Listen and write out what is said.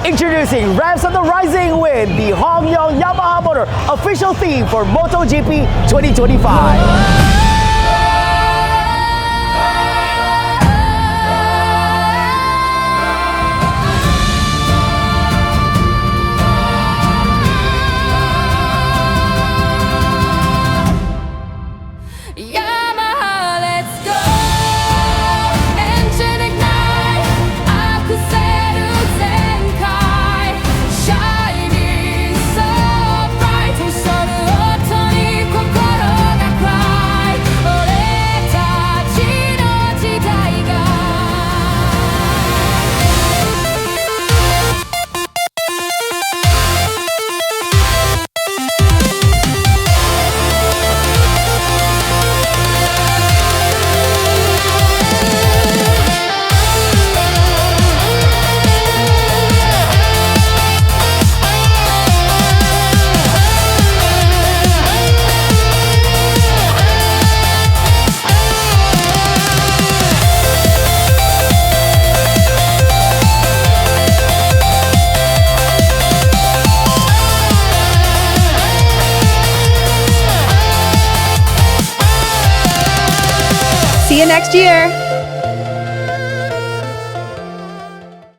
Introducing Ramps on the Rising with the Hong Yong Yamaha motor, official theme for MotoGP 2025. Yamaha, let's go. Engine ignite. Akuseru Zenkai. Shining so bright. Hosoru oto ni kokoro ga cry. Oretachi no jidai ga. See you next year.